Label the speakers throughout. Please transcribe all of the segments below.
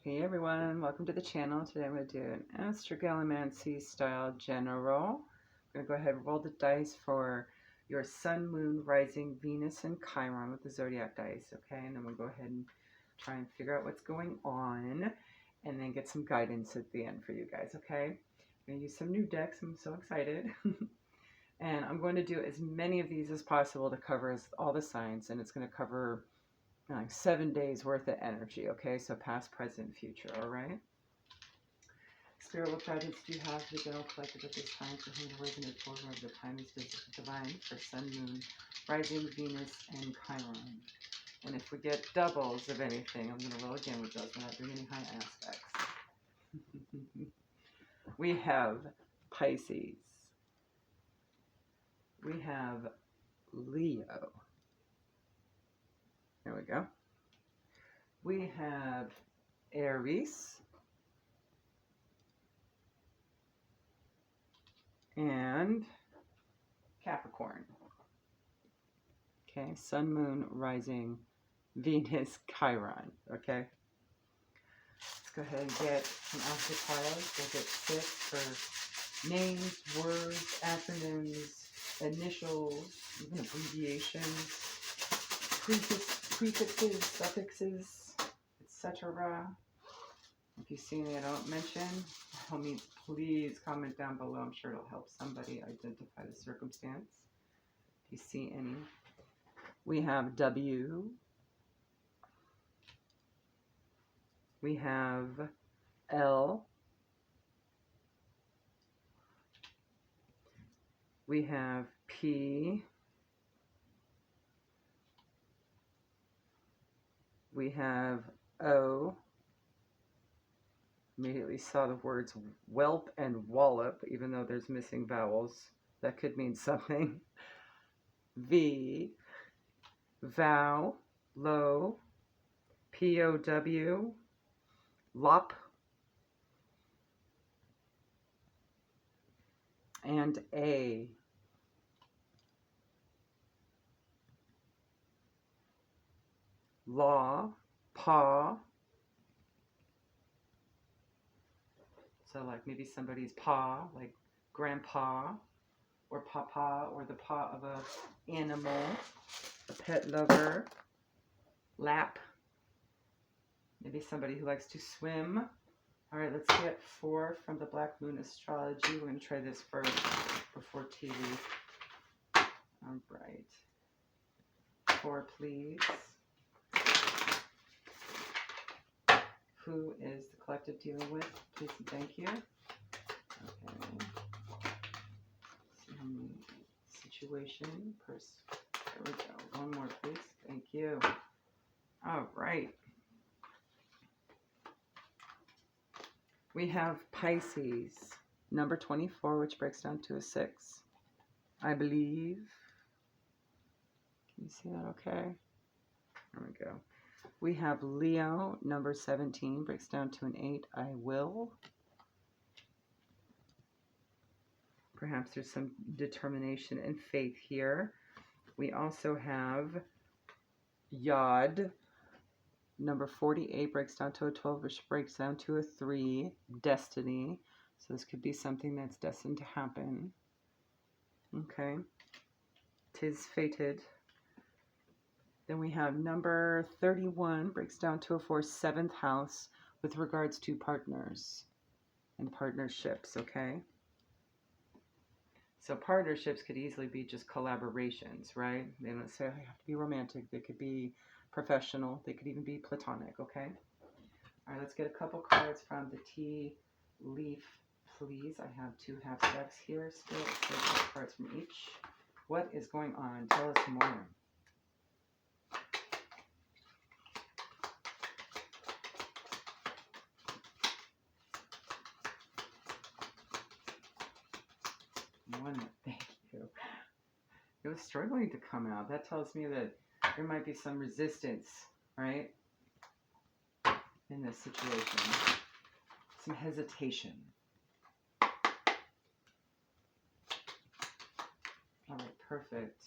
Speaker 1: Hey everyone, welcome to the channel. Today I'm going to do an astrogalomancy style general. I'm going to go ahead and roll the dice for your Sun, Moon, Rising, Venus, and Chiron with the Zodiac dice, okay? And then we'll go ahead and try and figure out what's going on and then get some guidance at the end for you guys, okay? I'm going to use some new decks. I'm so excited. And I'm going to do as many of these as possible to cover all the signs, and it's going to cover like 7 days worth of energy, okay? So past, present, future, all right? Spirit, what guidance do you have for the general collective at this time for whom the resonant forward of the time is divine for Sun, Moon, Rising, Venus, and Chiron? And if we get doubles of anything, I'm going to roll again with those. We're not doing any high aspects. We have Pisces. We have Leo. There we go. We have Aries. And Capricorn. Okay, Sun, Moon, Rising, Venus, Chiron. Okay, let's go ahead and get some alphabet tiles. We'll get 6 for names, words, acronyms, initials, even abbreviations, prefixes, suffixes, etc. If you see any I don't mention, by all means, please comment down below. I'm sure it'll help somebody identify the circumstance. If you see any. We have W. We have L. We have P. We have O. Immediately saw the words whelp and wallop, even though there's missing vowels. That could mean something. V. Vow, low, POW, lop, and A. Law, paw. So like maybe somebody's paw, like grandpa, or papa, or the paw of an animal, a pet lover. Lap, maybe somebody who likes to swim. All right, let's get 4 from the Black Moon Astrology. We're going to try this first before tea leaf. All right. 4, please. Who is the collective dealing with? Please and thank you. Okay. See how many situation, person. There we go. 1 more, please. Thank you. All right. We have Pisces, number 24, which breaks down to a 6, I believe. Can you see that okay? There we go. We have Leo, number 17, breaks down to an 8, I will. Perhaps there's some determination and faith here. We also have Yod, number 48, breaks down to a 12, which breaks down to a 3, destiny. So this could be something that's destined to happen. Okay. 'Tis fated. Then we have number 31, breaks down to a 4, 7th house, with regards to partners and partnerships, okay? So partnerships could easily be just collaborations, right? They don't necessarily have to be romantic. They could be professional. They could even be platonic, okay? All right, let's get a couple cards from the tea leaf, please. I have 2 half decks here. Spirit, let's get a couple cards from each. What is going on? Tell us more. Thank you. It was struggling to come out. That tells me that there might be some resistance, right, in this situation. Some hesitation. All right, perfect.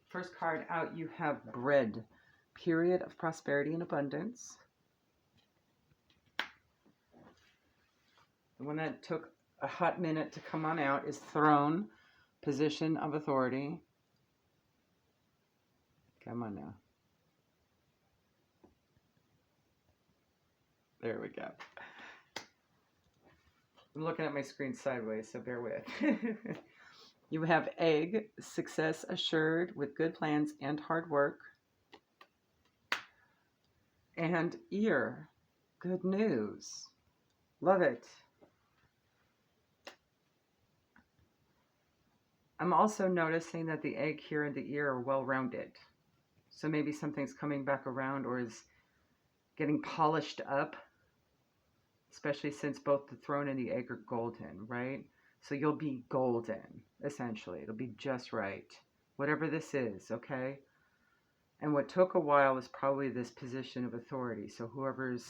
Speaker 1: First card out, you have bread. Period of prosperity and abundance. The one that took a hot minute to come on out is throne, position of authority. Come on now. There we go. I'm looking at my screen sideways, so bear with. You have egg, success assured with good plans and hard work. And ear, good news. Love it. I'm also noticing that the egg here and the ear are well-rounded. So maybe something's coming back around or is getting polished up, especially since both the throne and the egg are golden, right? So you'll be golden, essentially. It'll be just right. Whatever this is, okay? And what took a while was probably this position of authority. So whoever's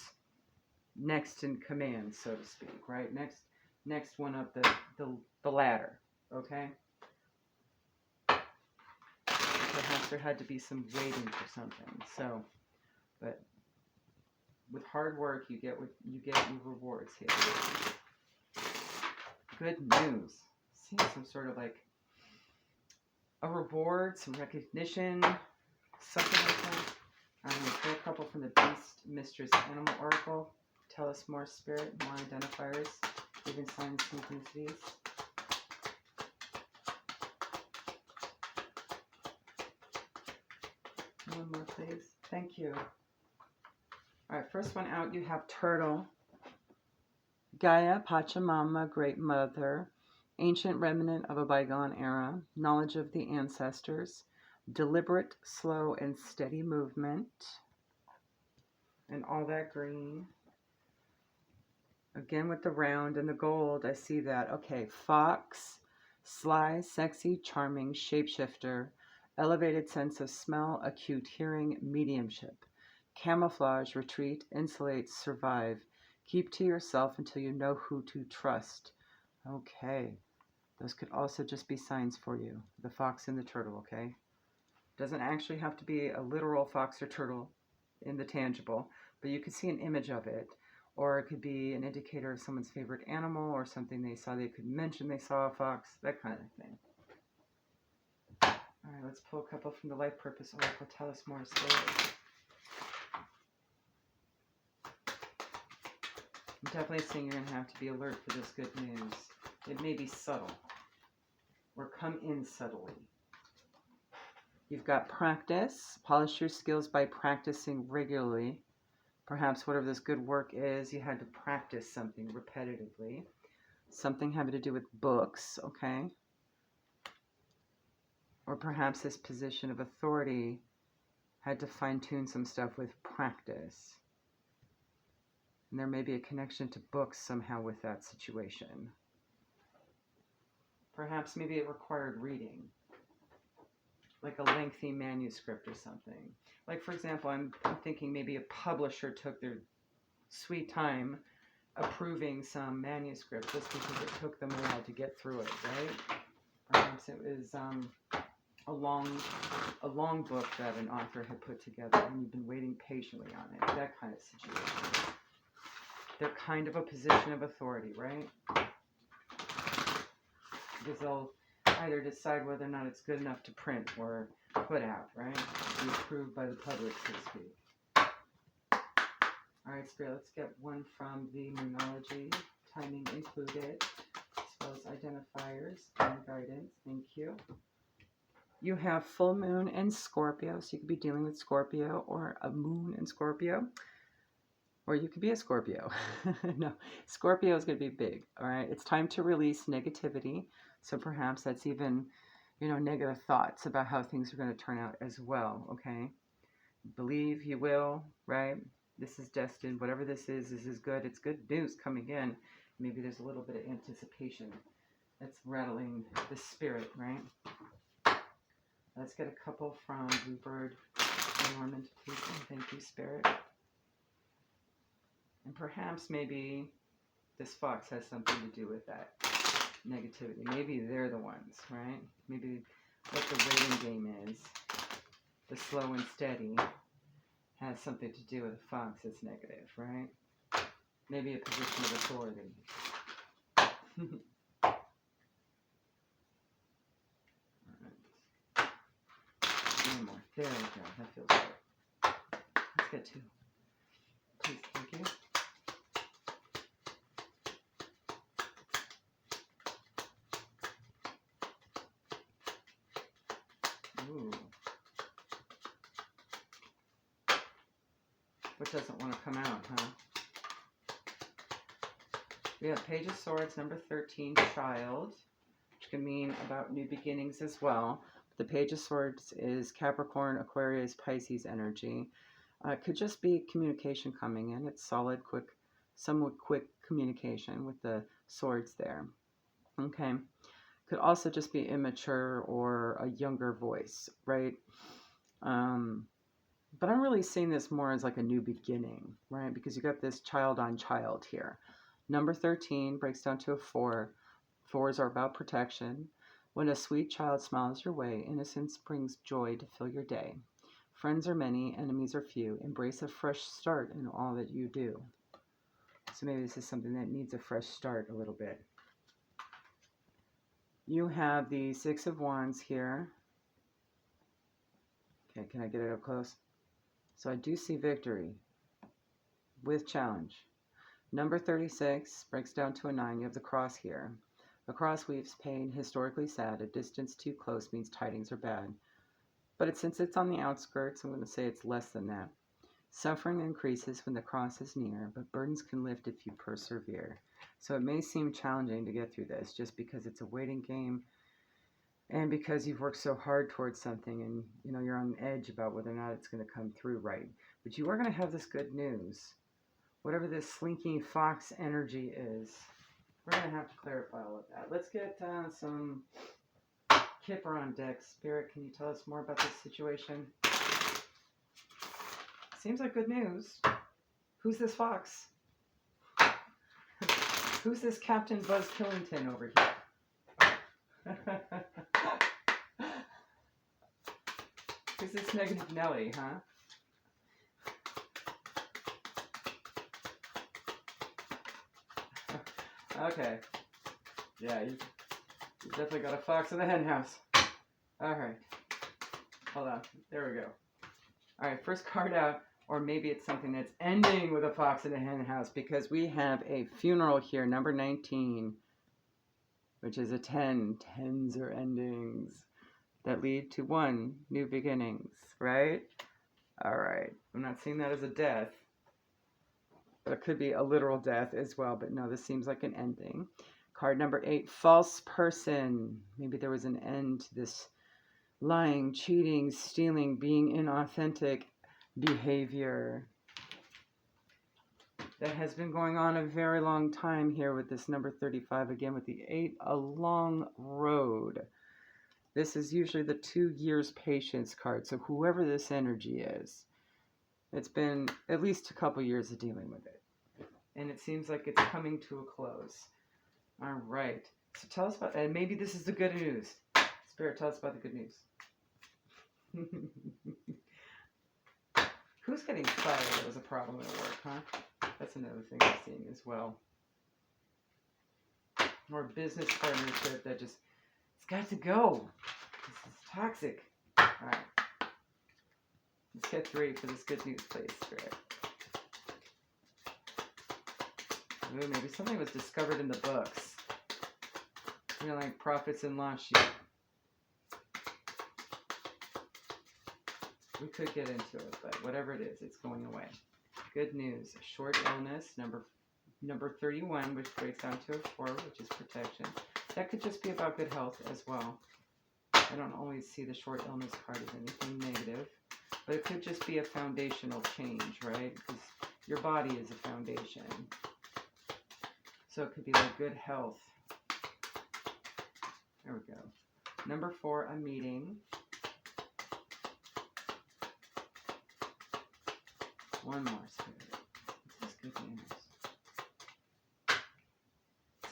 Speaker 1: next in command, so to speak, right? Next one up the ladder, okay? Perhaps there had to be some waiting for something. So, but with hard work, you get your rewards here. Good news. See, some sort of like a reward, some recognition, something like that. I'm going to pull a couple from the Beast Mistress Animal Oracle. Tell us more, Spirit, more identifiers, giving signs, synchronicities. One more, please. Thank you. All right, first one out, you have Turtle. Gaia, Pachamama, Great Mother, ancient remnant of a bygone era, knowledge of the ancestors, deliberate, slow, and steady movement, and all that green. Again with the round and the gold, I see that. Okay, Fox, sly, sexy, charming, shapeshifter, elevated sense of smell, acute hearing, mediumship, camouflage, retreat, insulate, survive, keep to yourself until you know who to trust. Okay, those could also just be signs for you. The fox and the turtle, okay? Doesn't actually have to be a literal fox or turtle in the tangible, but you could see an image of it, or it could be an indicator of someone's favorite animal or something they saw. They could mention they saw a fox, that kind of thing. All right, let's pull a couple from the Life Purpose Oracle. Tell us more, Spirit. I'm definitely seeing you're going to have to be alert for this good news. It may be subtle or come in subtly. You've got practice. Polish your skills by practicing regularly. Perhaps whatever this good work is, you had to practice something repetitively. Something having to do with books, okay? Or perhaps this position of authority had to fine-tune some stuff with practice. And there may be a connection to books somehow with that situation. Perhaps maybe it required reading, like a lengthy manuscript or something. Like, for example, I'm thinking maybe a publisher took their sweet time approving some manuscript just because it took them a while to get through it, right? Perhaps it was a long book that an author had put together and you've been waiting patiently on it, that kind of situation. They're kind of a position of authority, right? Because they'll either decide whether or not it's good enough to print or put out, right? Be approved by the public, so to speak. All right, Spirit, let's get one from the Moonology, timing included, as well as identifiers and guidance. Thank you. You have full moon and Scorpio, so you could be dealing with Scorpio or a moon in Scorpio. Or you could be a Scorpio. No, Scorpio is going to be big, all right? It's time to release negativity. So perhaps that's even, negative thoughts about how things are going to turn out as well, okay? Believe you will, right? This is destined. Whatever this is good. It's good news coming in. Maybe there's a little bit of anticipation that's rattling the spirit, right? Let's get a couple from Bluebird and Norman, please. Thank you, Spirit. And perhaps maybe this fox has something to do with that negativity. Maybe they're the ones, right? Maybe what the rating game is, the slow and steady, has something to do with a fox that's negative, right? Maybe a position of authority. One more. There we go. That feels good. Let's get two. Please, thank you. Ooh. What doesn't want to come out, huh? We have Page of Swords, number 13, Child, which can mean about new beginnings as well. The Page of Swords is Capricorn, Aquarius, Pisces energy. It could just be communication coming in. It's solid, quick, somewhat quick communication with the swords there. Okay. Could also just be immature or a younger voice, right? But I'm really seeing this more as like a new beginning, right? Because you got this child on child here. Number 13 breaks down to a 4. 4s are about protection. When a sweet child smiles your way, innocence brings joy to fill your day. Friends are many, enemies are few. Embrace a fresh start in all that you do. So maybe this is something that needs a fresh start a little bit. You have the 6 of Wands here. Okay, can I get it up close? So I do see victory with challenge. Number 36 breaks down to a 9. You have the cross here. A cross weaves pain, historically sad. A distance too close means tidings are bad. But since it's on the outskirts, I'm going to say it's less than that. Suffering increases when the cross is near, but burdens can lift if you persevere. So it may seem challenging to get through this just because it's a waiting game and because you've worked so hard towards something and you're on edge about whether or not it's going to come through right. But you are going to have this good news. Whatever this slinking fox energy is, we're going to have to clarify all of that. Let's get some Kipper on deck. Spirit, can you tell us more about this situation? Seems like good news. Who's this fox? Who's this Captain Buzz Killington over here? Who's this Negative Nelly, huh? Okay. Yeah, you definitely got a fox in the hen house. Alright. Hold on. There we go. Alright, first card out. Or maybe it's something that's ending with a fox in the hen house because we have a funeral here, number 19, which is a 10. 10s are endings that lead to 1, new beginnings, right? Alright. I'm not seeing that as a death. But it could be a literal death as well. But no, this seems like an ending. Card number 8, false person. Maybe there was an end to this lying, cheating, stealing, being inauthentic behavior that has been going on a very long time here with this number 35. Again, with the 8, a long road. This is usually the 2 years patience card. So whoever this energy is, it's been at least a couple years of dealing with it. And it seems like it's coming to a close. All right. So tell us about, and maybe this is the good news. Spirit, tell us about the good news. Who's getting fired? That was a problem at work, huh? That's another thing I'm seeing as well. More business partnership that just, it's got to go. This is toxic. All right. Let's get 3 for this good news, please, Spirit. Ooh, maybe something was discovered in the books. Like prophets and lost sheep. We could get into it, but whatever it is, it's going away. Good news. Short illness, number 31, which breaks down to a 4, which is protection. That could just be about good health as well. I don't always see the short illness card as anything negative. But it could just be a foundational change, right? Because your body is a foundation. So it could be like good health. There we go. Number 4, a meeting. 1 more, Spirit. This is good news.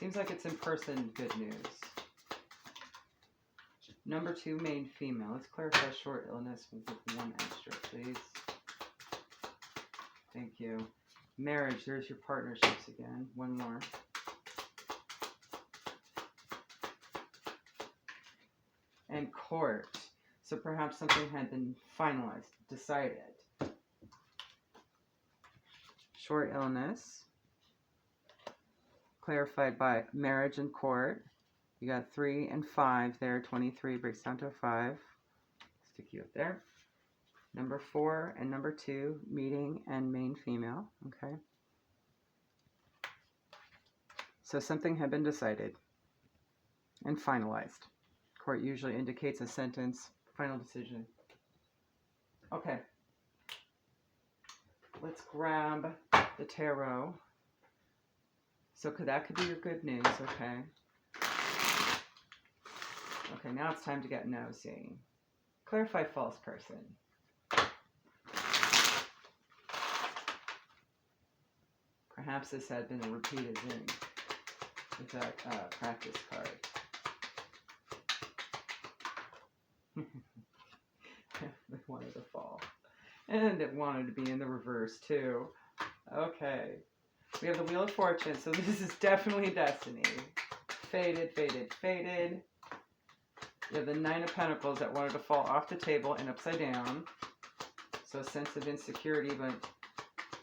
Speaker 1: Seems like it's in person good news. Number 2, main female. Let's clarify short illness with 1 extra, please. Thank you. Marriage, there's your partnerships again. 1 more. and Court. So perhaps something had been finalized, decided. Short illness, clarified by marriage and court. You got 3 and 5 there. 23 breaks down to a 5. Stick you up there. Number 4 and number 2, meeting and main female. Okay. So something had been decided and finalized. Court usually indicates a sentence, final decision. Okay. Let's grab the tarot. So that could be your good news, okay? Okay, now it's time to get nosy. Clarify false person. Perhaps this had been a repeated dream with that practice card. It wanted to fall. And it wanted to be in the reverse too. Okay. We have the Wheel of Fortune, so this is definitely destiny. Faded, faded, faded. You have the 9 of Pentacles that wanted to fall off the table and upside down. So a sense of insecurity, but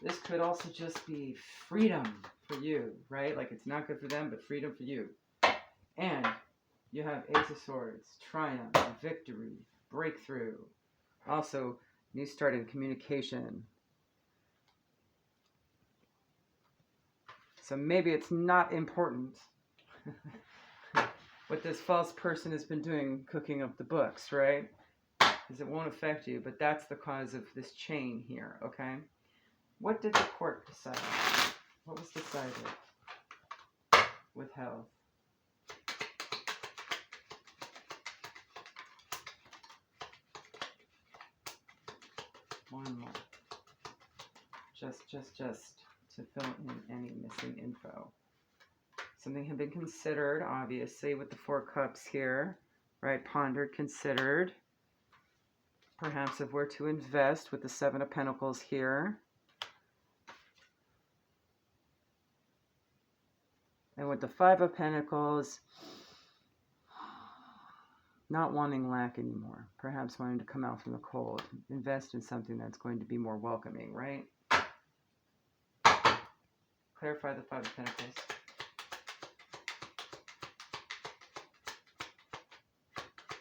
Speaker 1: this could also just be freedom for you, right? Like it's not good for them, but freedom for you. And you have Ace of Swords, triumph, victory, breakthrough. Also, new start in communication. So maybe it's not important what this false person has been doing, cooking up the books, right? Because it won't affect you, but that's the cause of this chain here, okay? What did the court decide? What was decided with health? One more. Just to fill in any missing info. Something had been considered, obviously, with the 4 cups here, right? Pondered, considered. Perhaps of where to invest with the 7 of Pentacles here. And with the 5 of Pentacles, not wanting lack anymore. Perhaps wanting to come out from the cold. Invest in something that's going to be more welcoming, right? Clarify the 5 of Pentacles.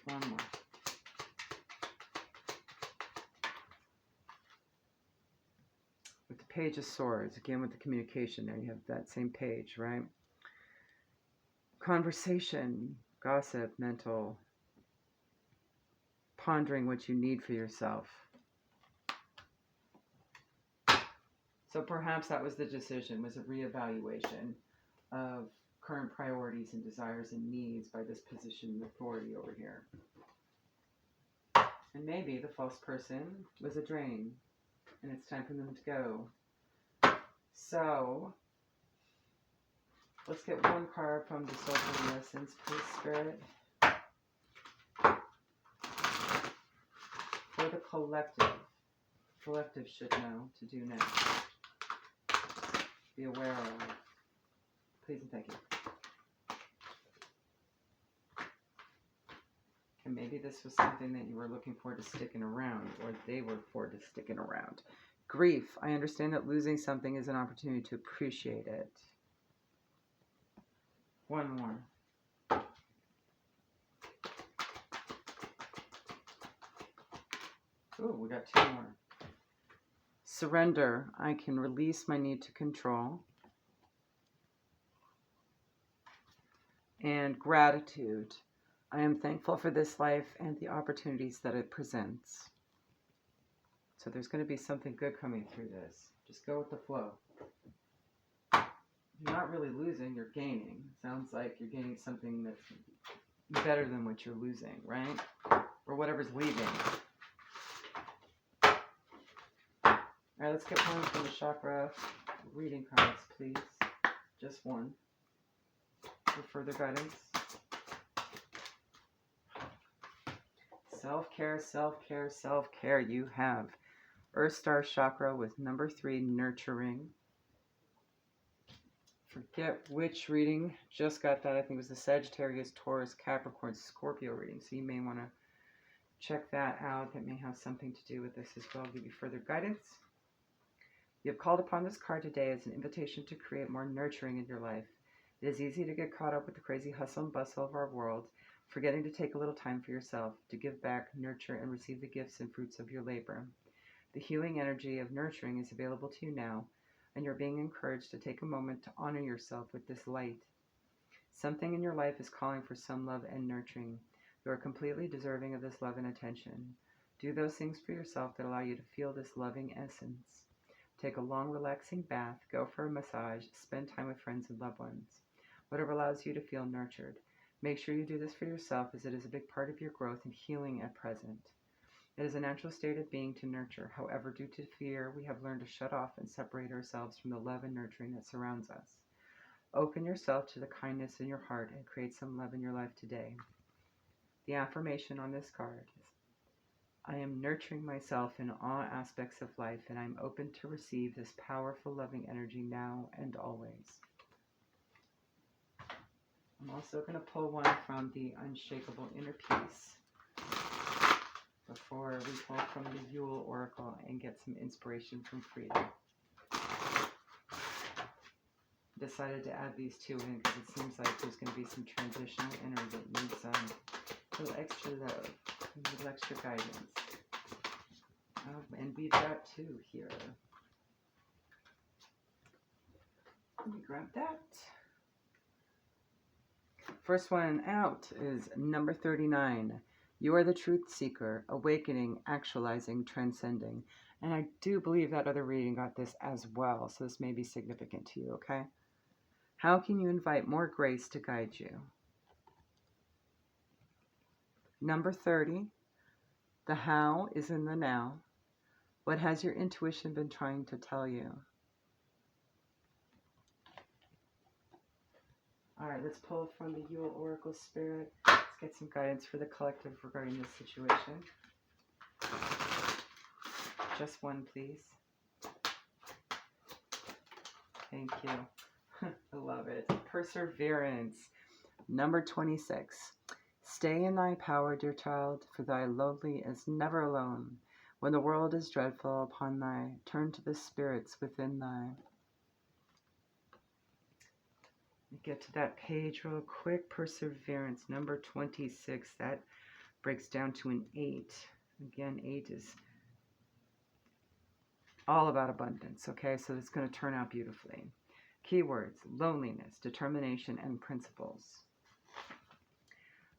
Speaker 1: One more. With the Page of Swords, again with the communication there, you have that same page, right? Conversation, gossip, mental, pondering what you need for yourself. So perhaps that was the decision, was a reevaluation of current priorities and desires and needs by this position of authority over here. And maybe the false person was a drain, and it's time for them to go. So, let's get one card from the Soulful Lessons, please, Spirit. For the collective. Collective should know to do next. Be aware of. Please and thank you. And maybe this was something that you were looking forward to sticking around, or they were forward to sticking around. Grief. I understand that losing something is an opportunity to appreciate it. One more. Ooh, we got 2 more. Surrender. I can release my need to control. And gratitude. I am thankful for this life and the opportunities that it presents. So there's going to be something good coming through this. Just go with the flow. You're not really losing, you're gaining. Sounds like you're gaining something that's better than what you're losing, right? Or whatever's leaving. Alright, let's get one from the chakra reading cards, please. Just one. For further guidance. Self-care, self-care, self-care. You have Earth Star Chakra with number 3, nurturing. forget which reading. Just got that. I think it was the Sagittarius, Taurus, Capricorn, Scorpio reading. So you may want to check that out. That may have something to do with this as well. I'll give you further guidance. You have called upon this card today as an invitation to create more nurturing in your life. It is easy to get caught up with the crazy hustle and bustle of our world, forgetting to take a little time for yourself, to give back, nurture, and receive the gifts and fruits of your labor. The healing energy of nurturing is available to you now, and you're being encouraged to take a moment to honor yourself with this light. Something in your life is calling for some love and nurturing. You are completely deserving of this love and attention. Do those things for yourself that allow you to feel this loving essence. Take a long, relaxing bath, go for a massage, spend time with friends and loved ones. Whatever allows you to feel nurtured. Make sure you do this for yourself, as it is a big part of your growth and healing at present. It is a natural state of being to nurture. However, due to fear, we have learned to shut off and separate ourselves from the love and nurturing that surrounds us. Open yourself to the kindness in your heart and create some love in your life today. The affirmation on this card is, I am nurturing myself in all aspects of life, and I'm open to receive this powerful, loving energy now and always. I'm also going to pull one from the Unshakable Inner Peace before we pull from the Yule Oracle and get some inspiration from Frida. Decided to add these two in because it seems like there's going to be some transitional energy that needs a little extra love, a little extra guidance. And we've got two here. Let me grab that. First one out is number 39. You are the truth seeker, awakening, actualizing, transcending. And I do believe that other reading got this as well, so this may be significant to you, okay? How can you invite more grace to guide you? Number 30. The how is in the now. What has your intuition been trying to tell you? All right, let's pull from the Yule Oracle Spirit. Let's get some guidance for the collective regarding this situation. Just one, please. Thank you. I love it. Perseverance. Number 26. Stay in thy power, dear child, for thy lonely is never alone. When the world is dreadful upon thy, turn to the spirits within thy. Get to that page real quick. Perseverance, number 26. That breaks down to an 8. Again, 8 is all about abundance, okay? So it's going to turn out beautifully. Keywords, loneliness, determination, and principles.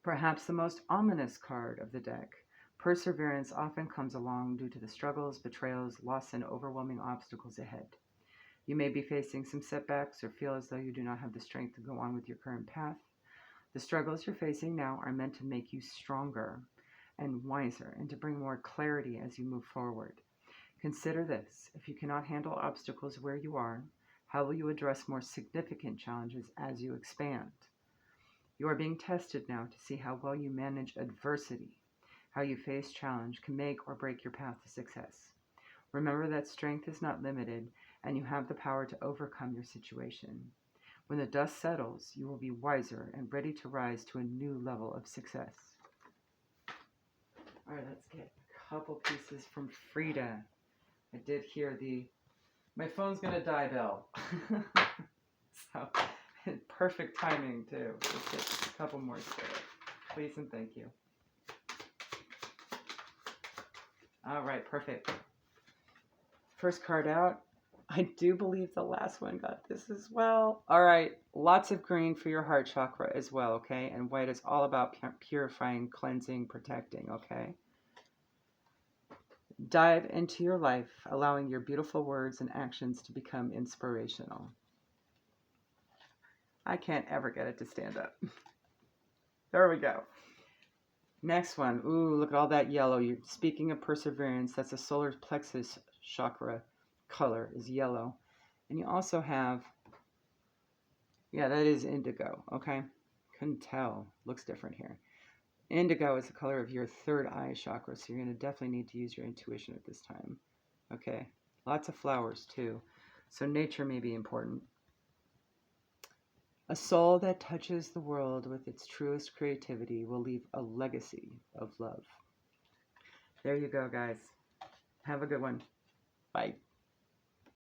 Speaker 1: Perhaps the most ominous card of the deck. Perseverance often comes along due to the struggles, betrayals, loss, and overwhelming obstacles ahead. You may be facing some setbacks or feel as though you do not have the strength to go on with your current path. The struggles you're facing now are meant to make you stronger and wiser and to bring more clarity as you move forward. Consider this. If you cannot handle obstacles where you are, how will you address more significant challenges as you expand? You are being tested now to see how well you manage adversity. How you face challenge can make or break your path to success. Remember that strength is not limited, and you have the power to overcome your situation. When the dust settles, you will be wiser and ready to rise to a new level of success. All right, let's get a couple pieces from Frida. I did hear my phone's gonna die bell. So, perfect timing too. Let's get just a couple more Spirit. Please and thank you. All right, perfect. First card out. I do believe the last one got this as well. All right, lots of green for your heart chakra as well, okay? And white is all about purifying, cleansing, protecting, okay? Dive into your life, allowing your beautiful words and actions to become inspirational. I can't ever get it to stand up. There we go. Next one. Ooh, look at all that yellow. You're speaking of perseverance. That's a solar plexus chakra color is yellow. And you also have, yeah, that is indigo, okay? Couldn't tell. Looks different here. Indigo is the color of your third eye chakra, so you're going to definitely need to use your intuition at this time. Okay, lots of flowers too. So nature may be important. A soul that touches the world with its truest creativity will leave a legacy of love. There you go, guys. Have a good one. Bye.